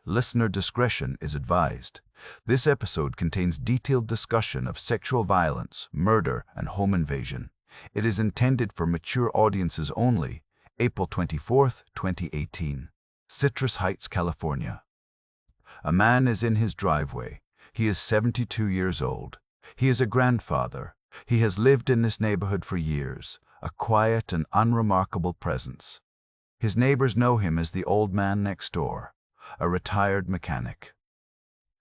Listener discretion is advised. This episode contains detailed discussion of sexual violence, murder, and home invasion. It is intended for mature audiences only. April 24th, 2018. Citrus Heights, California. A man is in his driveway. He is 72 years old. He is a grandfather. He has lived in this neighborhood for years, a quiet and unremarkable presence. His neighbors know him as the old man next door, a retired mechanic.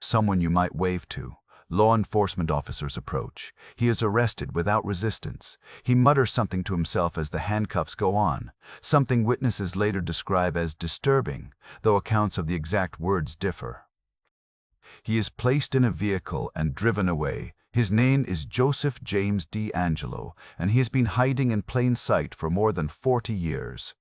Someone you might wave to. Law enforcement officers approach. He is arrested without resistance. He mutters something to himself as the handcuffs go on, something witnesses later describe as disturbing, though accounts of the exact words differ. He is placed in a vehicle and driven away. His name is Joseph James D'Angelo, and he has been hiding in plain sight for more than 40 years.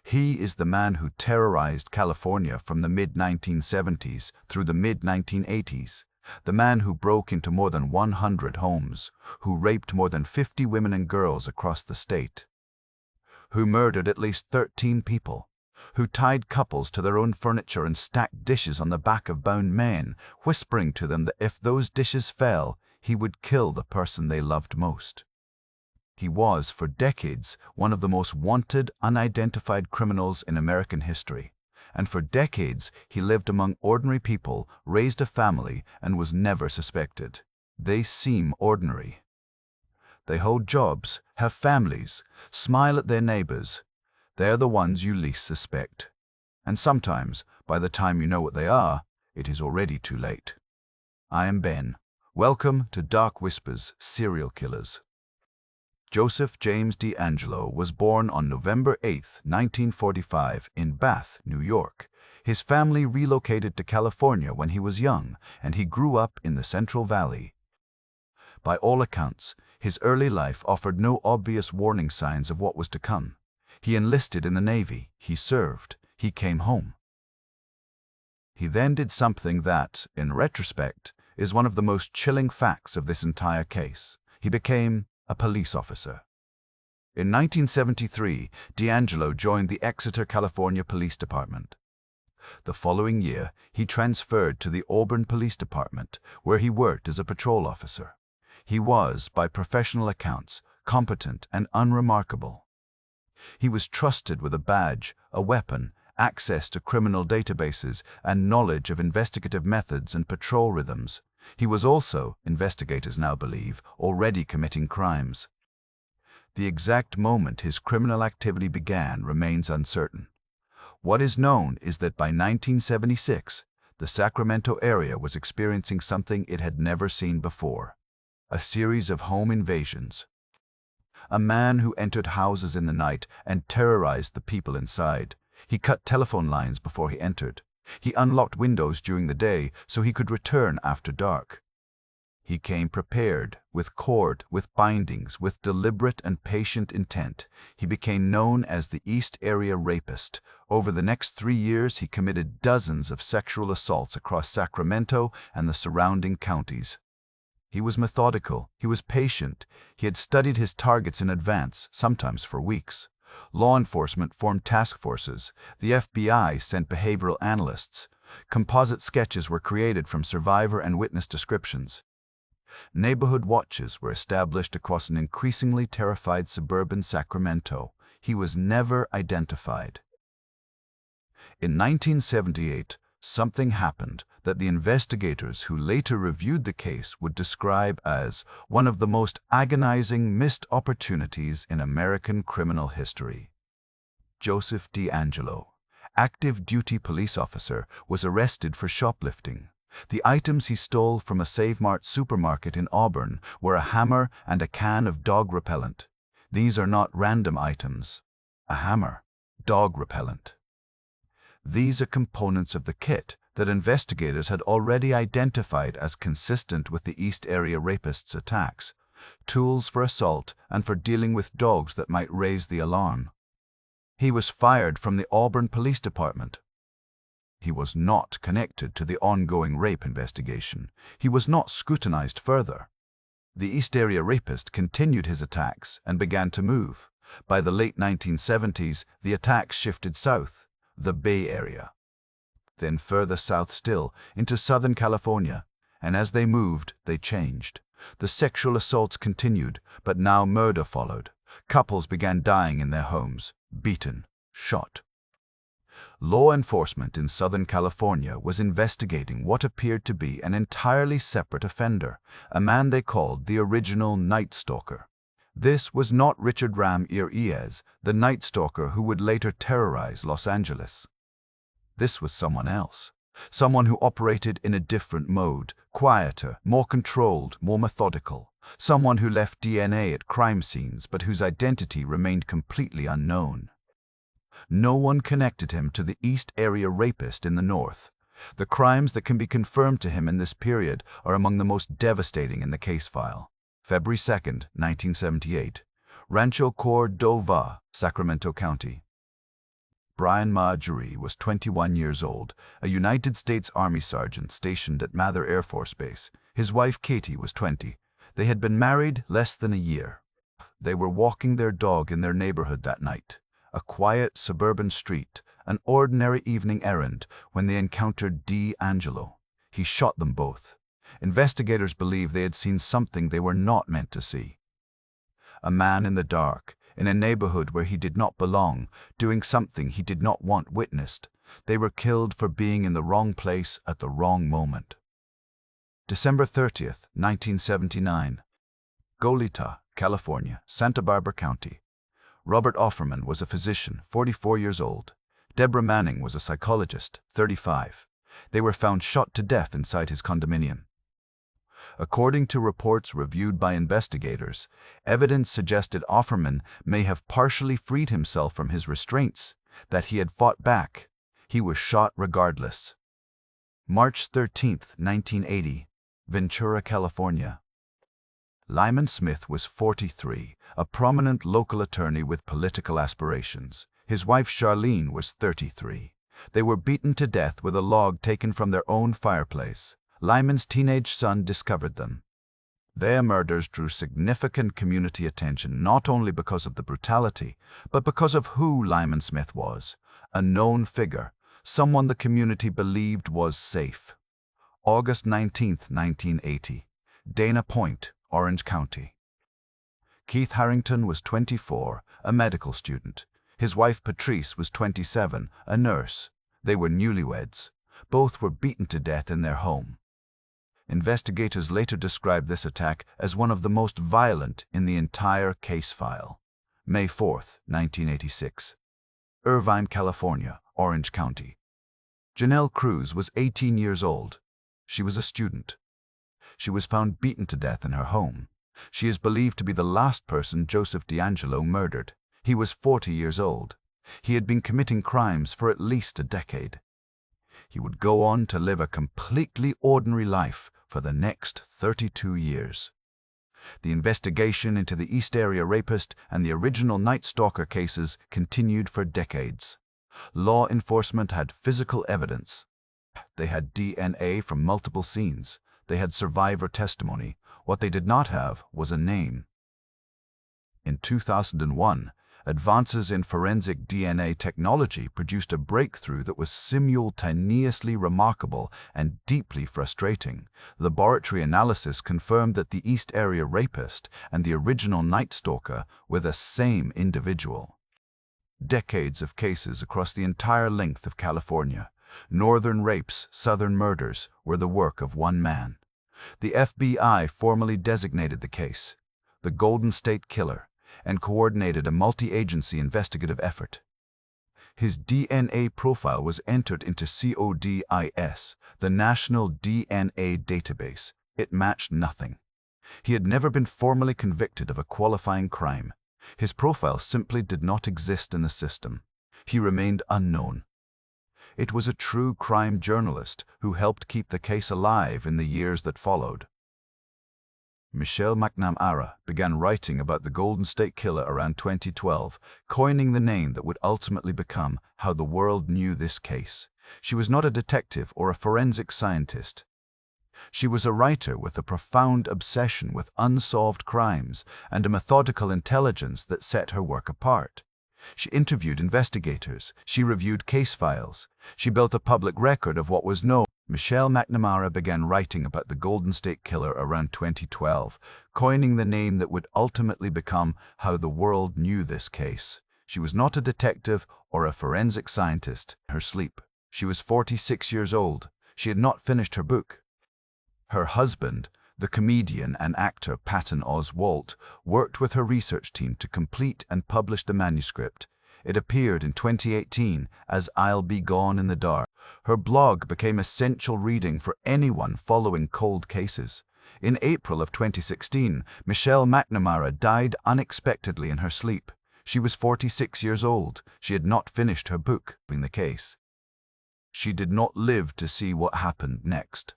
He is the man who terrorized California from the mid-1970s through the mid-1980s, the man who broke into more than 100 homes, who raped more than 50 women and girls across the state, who murdered at least 13 people, who tied couples to their own furniture and stacked dishes on the back of bound men, whispering to them that if those dishes fell, he would kill the person they loved most. He was, for decades, one of the most wanted, unidentified criminals in American history. And for decades, he lived among ordinary people, raised a family, and was never suspected. They seem ordinary. They hold jobs, have families, smile at their neighbors. They're the ones you least suspect. And sometimes, by the time you know what they are, it is already too late. I am Ben. Welcome to Dark Whispers, Serial Killers. Joseph James D'Angelo was born on November 8, 1945, in Bath, New York. His family relocated to California when he was young, and he grew up in the Central Valley. By all accounts, his early life offered no obvious warning signs of what was to come. He enlisted in the Navy, he served, he came home. He then did something that, in retrospect, is one of the most chilling facts of this entire case. He became a police officer. In 1973, D'Angelo joined the Exeter, California Police Department. The following year, he transferred to the Auburn Police Department, where he worked as a patrol officer. He was, by professional accounts, competent and unremarkable. He was trusted with a badge, a weapon, access to criminal databases, and knowledge of investigative methods and patrol rhythms. He was also, investigators now believe, already committing crimes. The exact moment his criminal activity began remains uncertain. What is known is that by 1976, the Sacramento area was experiencing something it had never seen before: a series of home invasions. A man who entered houses in the night and terrorized the people inside. He cut telephone lines before he entered. He unlocked windows during the day so he could return after dark. He came prepared, with cord, with bindings, with deliberate and patient intent. He became known as the East Area Rapist. Over the next 3 years, he committed dozens of sexual assaults across Sacramento and the surrounding counties. He was methodical, he was patient, he had studied his targets in advance, sometimes for weeks. Law enforcement formed task forces. The FBI sent behavioral analysts. Composite sketches were created from survivor and witness descriptions. Neighborhood watches were established across an increasingly terrified suburban Sacramento. He was never identified. In 1978, something happened that the investigators who later reviewed the case would describe as one of the most agonizing missed opportunities in American criminal history. Joseph D'Angelo, active duty police officer, was arrested for shoplifting. The items he stole from a Save Mart supermarket in Auburn were a hammer and a can of dog repellent. These are not random items. A hammer, dog repellent. These are components of the kit that investigators had already identified as consistent with the East Area Rapists' attacks, tools for assault and for dealing with dogs that might raise the alarm. He was fired from the Auburn Police Department. He was not connected to the ongoing rape investigation. He was not scrutinized further. The East Area Rapist continued his attacks and began to move. By the late 1970s, the attacks shifted south, the Bay Area. then further south still, into Southern California, and as they moved, they changed. The sexual assaults continued, but now murder followed. Couples began dying in their homes, beaten, shot. Law enforcement in Southern California was investigating what appeared to be an entirely separate offender, a man they called the original Night Stalker. This was not Richard Ramirez, the Night Stalker who would later terrorize Los Angeles. This was someone else, someone who operated in a different mode, quieter, more controlled, more methodical, someone who left DNA at crime scenes but whose identity remained completely unknown. No one connected him to the East Area Rapist in the North. The crimes that can be confirmed to him in this period are among the most devastating in the case file. February 2, 1978, Rancho Cordova, Sacramento County. Brian Marjorie was 21 years old, a United States Army sergeant stationed at Mather Air Force Base. His wife Katie was 20. They had been married less than a year. They were walking their dog in their neighborhood that night, a quiet suburban street, an ordinary evening errand, when they encountered D'Angelo. He shot them both. Investigators believe they had seen something they were not meant to see. A man in the dark, in a neighborhood where he did not belong, doing something he did not want witnessed. They were killed for being in the wrong place at the wrong moment. December 30th, 1979. Goleta, California, Santa Barbara County. Robert Offerman was a physician, 44 years old. Deborah Manning was a psychologist, 35. They were found shot to death inside his condominium. According to reports reviewed by investigators, evidence suggested Offerman may have partially freed himself from his restraints, that he had fought back. He was shot regardless. March 13, 1980, Ventura, California. Lyman Smith was 43, a prominent local attorney with political aspirations. His wife Charlene was 33. They were beaten to death with a log taken from their own fireplace. Lyman's teenage son discovered them. Their murders drew significant community attention not only because of the brutality, but because of who Lyman Smith was, a known figure, someone the community believed was safe. August 19, 1980, Dana Point, Orange County. Keith Harrington was 24, a medical student. His wife Patrice was 27, a nurse. They were newlyweds. Both were beaten to death in their home. Investigators later described this attack as one of the most violent in the entire case file. May 4, 1986. Irvine, California, Orange County. Janelle Cruz was 18 years old. She was a student. She was found beaten to death in her home. She is believed to be the last person Joseph D'Angelo murdered. He was 40 years old. He had been committing crimes for at least a decade. He would go on to live a completely ordinary life for the next 32 years. The investigation into the East Area Rapist and the original Night Stalker cases continued for decades. Law enforcement had physical evidence. They had DNA from multiple scenes. They had survivor testimony. What they did not have was a name. In 2001, advances in forensic DNA technology produced a breakthrough that was simultaneously remarkable and deeply frustrating. Laboratory analysis confirmed that the East Area Rapist and the original Night Stalker were the same individual. Decades of cases across the entire length of California, northern rapes, southern murders, were the work of one man. The FBI formally designated the case the Golden State Killer and coordinated a multi-agency investigative effort. His DNA profile was entered into CODIS, the National DNA Database. It matched nothing. He had never been formally convicted of a qualifying crime. His profile simply did not exist in the system. He remained unknown. It was a true crime journalist who helped keep the case alive in the years that followed. Michelle McNamara began writing about the Golden State Killer around 2012, coining the name that would ultimately become how the world knew this case. She was not a detective or a forensic scientist. She was a writer with a profound obsession with unsolved crimes and a methodical intelligence that set her work apart. She interviewed investigators. She reviewed case files. She built a public record of what was known. Michelle McNamara began writing about the Golden State Killer around 2012, coining the name that would ultimately become how the world knew this case. She was not a detective or a forensic scientist. In her sleep, she was 46 years old. She had not finished her book. Her husband, the comedian and actor Patton Oswalt, worked with her research team to complete and publish the manuscript. It appeared in 2018 as I'll Be Gone in the Dark. Her blog became essential reading for anyone following cold cases. In April of 2016, Michelle McNamara died unexpectedly in her sleep. She was 46 years old. She had not finished her book in the case. She did not live to see what happened next.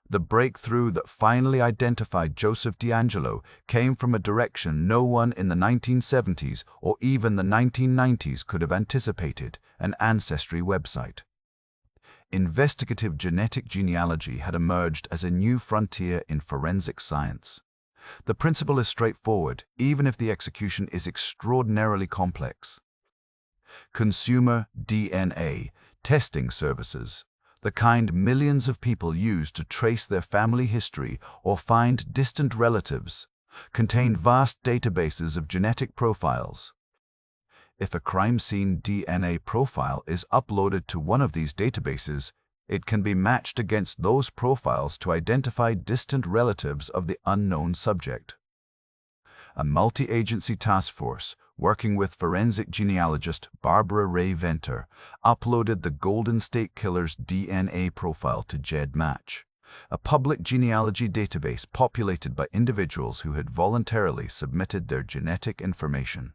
The breakthrough that finally identified Joseph DeAngelo came from a direction no one in the 1970s or even the 1990s could have anticipated: an ancestry website. Investigative genetic genealogy had emerged as a new frontier in forensic science. The principle is straightforward, even if the execution is extraordinarily complex. Consumer DNA testing services, the kind millions of people use to trace their family history or find distant relatives, contain vast databases of genetic profiles. If a crime scene DNA profile is uploaded to one of these databases, it can be matched against those profiles to identify distant relatives of the unknown subject. A multi-agency task force, working with forensic genealogist Barbara Ray Venter, uploaded the Golden State Killer's DNA profile to GEDmatch, a public genealogy database populated by individuals who had voluntarily submitted their genetic information.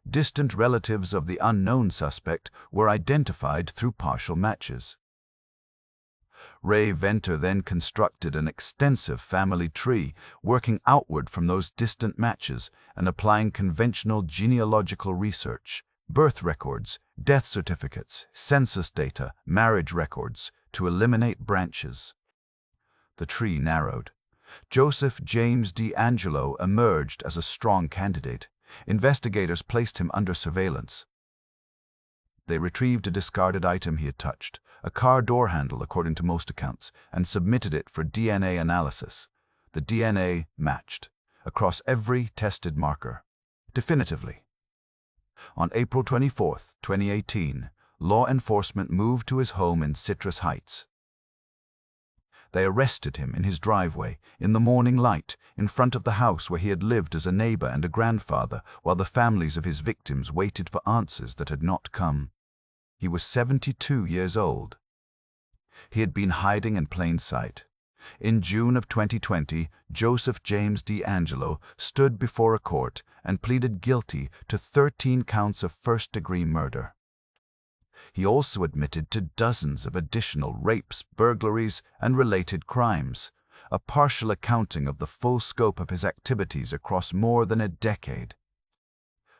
Distant relatives of the unknown suspect were identified through partial matches. Ray Venter then constructed an extensive family tree, working outward from those distant matches and applying conventional genealogical research, birth records, death certificates, census data, marriage records, to eliminate branches. The tree narrowed. Joseph James DeAngelo emerged as a strong candidate. Investigators placed him under surveillance. They retrieved a discarded item he had touched, a car door handle according to most accounts, and submitted it for DNA analysis. The DNA matched across every tested marker, definitively. On April 24, 2018, law enforcement moved to his home in Citrus Heights. They arrested him in his driveway, in the morning light, in front of the house where he had lived as a neighbor and a grandfather, while the families of his victims waited for answers that had not come. He was 72 years old. He had been hiding in plain sight. In June of 2020, Joseph James DeAngelo stood before a court and pleaded guilty to 13 counts of first-degree murder. He also admitted to dozens of additional rapes, burglaries, and related crimes, a partial accounting of the full scope of his activities across more than a decade.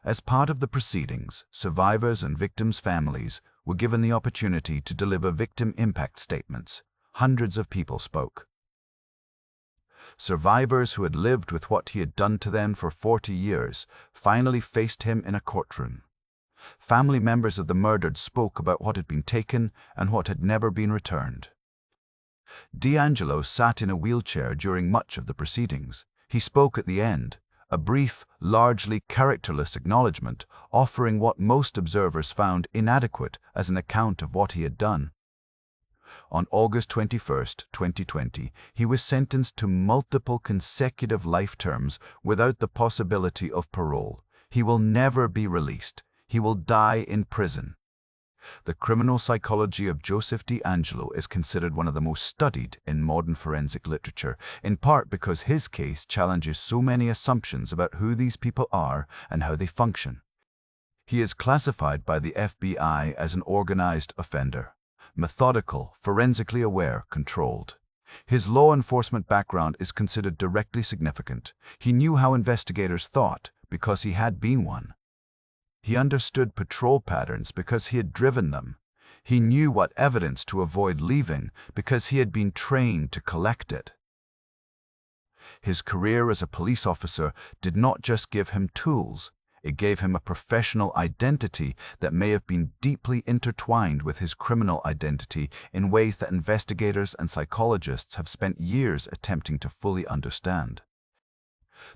As part of the proceedings, survivors and victims' families were given the opportunity to deliver victim impact statements. Hundreds of people spoke. Survivors who had lived with what he had done to them for 40 years finally faced him in a courtroom. Family members of the murdered spoke about what had been taken and what had never been returned. DeAngelo sat in a wheelchair during much of the proceedings. He spoke at the end, a brief, largely characterless acknowledgement, offering what most observers found inadequate as an account of what he had done. On August 21, 2020, he was sentenced to multiple consecutive life terms without the possibility of parole. He will never be released. He will die in prison. The criminal psychology of Joseph DeAngelo is considered one of the most studied in modern forensic literature, in part because his case challenges so many assumptions about who these people are and how they function. He is classified by the FBI as an organized offender, methodical, forensically aware, controlled. His law enforcement background is considered directly significant. He knew how investigators thought because he had been one. He understood patrol patterns because he had driven them. He knew what evidence to avoid leaving because he had been trained to collect it. His career as a police officer did not just give him tools, It gave him a professional identity that may have been deeply intertwined with his criminal identity in ways that investigators and psychologists have spent years attempting to fully understand.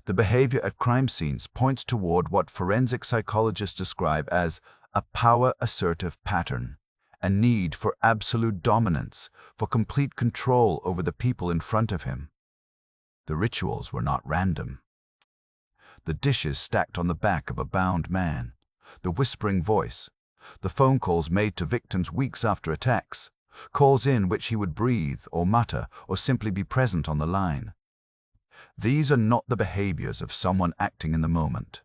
The behavior at crime scenes points toward what forensic psychologists describe as a power-assertive pattern, a need for absolute dominance, for complete control over the people in front of him. The rituals were not random. The dishes stacked on the back of a bound man, the whispering voice, the phone calls made to victims weeks after attacks, calls in which he would breathe or mutter or simply be present on the line. These are not the behaviors of someone acting in the moment.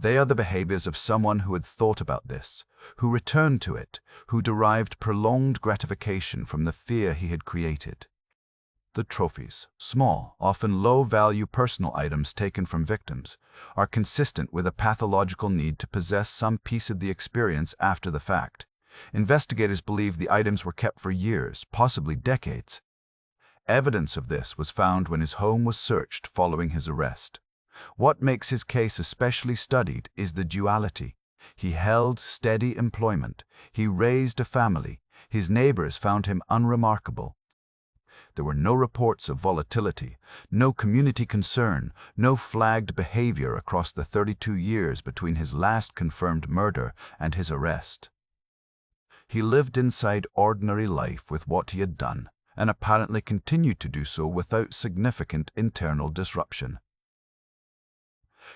They are the behaviors of someone who had thought about this, who returned to it, who derived prolonged gratification from the fear he had created. The trophies, small, often low-value personal items taken from victims, are consistent with a pathological need to possess some piece of the experience after the fact. Investigators believe the items were kept for years, possibly decades. Evidence of this was found when his home was searched following his arrest. What makes his case especially studied is the duality. He held steady employment. He raised a family. His neighbors found him unremarkable. There were no reports of volatility, no community concern, no flagged behavior across the 32 years between his last confirmed murder and his arrest. He lived inside ordinary life with what he had done, and apparently continued to do so without significant internal disruption.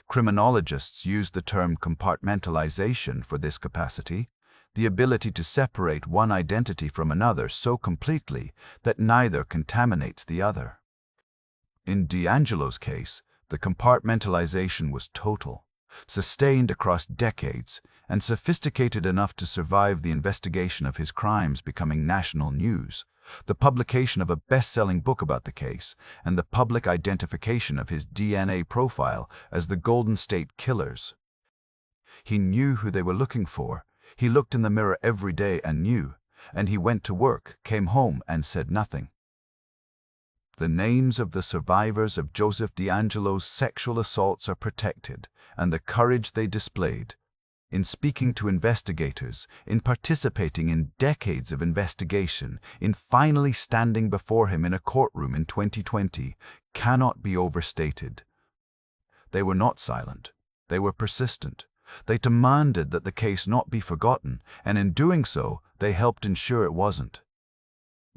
Criminologists use the term compartmentalization for this capacity, the ability to separate one identity from another so completely that neither contaminates the other. In D'Angelo's case, the compartmentalization was total, sustained across decades, and sophisticated enough to survive the investigation of his crimes becoming national news, the publication of a best-selling book about the case, and the public identification of his DNA profile as the Golden State Killers. He knew who they were looking for. He looked in the mirror every day and knew, and he went to work, came home, and said nothing. The names of the survivors of Joseph D'Angelo's sexual assaults are protected, and the courage they displayed, in speaking to investigators, in participating in decades of investigation, in finally standing before him in a courtroom in 2020, cannot be overstated. They were not silent. They were persistent. They demanded that the case not be forgotten, and in doing so, they helped ensure it wasn't.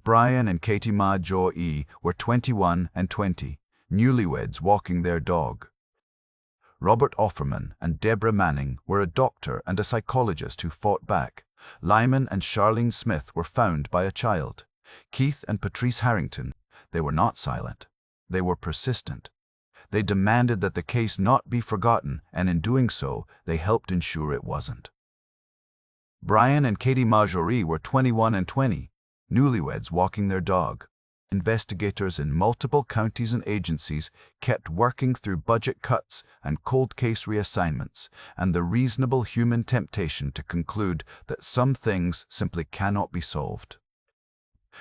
Brian and Katie Ma-Jo-E were 21 and 20, newlyweds walking their dog. Robert Offerman and Deborah Manning were a doctor and a psychologist who fought back. Lyman and Charlene Smith were found by a child. Keith and Patrice Harrington, they were not silent. They were persistent. They demanded that the case not be forgotten, and in doing so, they helped ensure it wasn't. Brian and Katie Ma-Jo-E were 21 and 20, newlyweds walking their dog. Investigators in multiple counties and agencies kept working through budget cuts and cold case reassignments, and the reasonable human temptation to conclude that some things simply cannot be solved.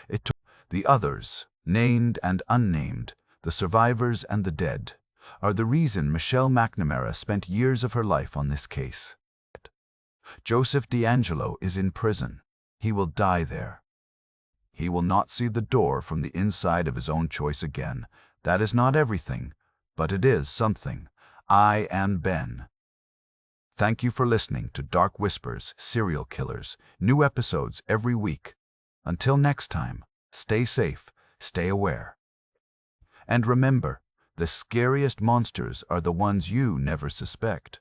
It took the others, named and unnamed, the survivors and the dead, are the reason Michelle McNamara spent years of her life on this case. Joseph D'Angelo is in prison. He will die there. He will not see the door from the inside of his own choice again. That is not everything, but it is something. I am Ben. Thank you for listening to Dark Whispers, Serial Killers. New episodes every week. Until next time, stay safe, stay aware. And remember, the scariest monsters are the ones you never suspect.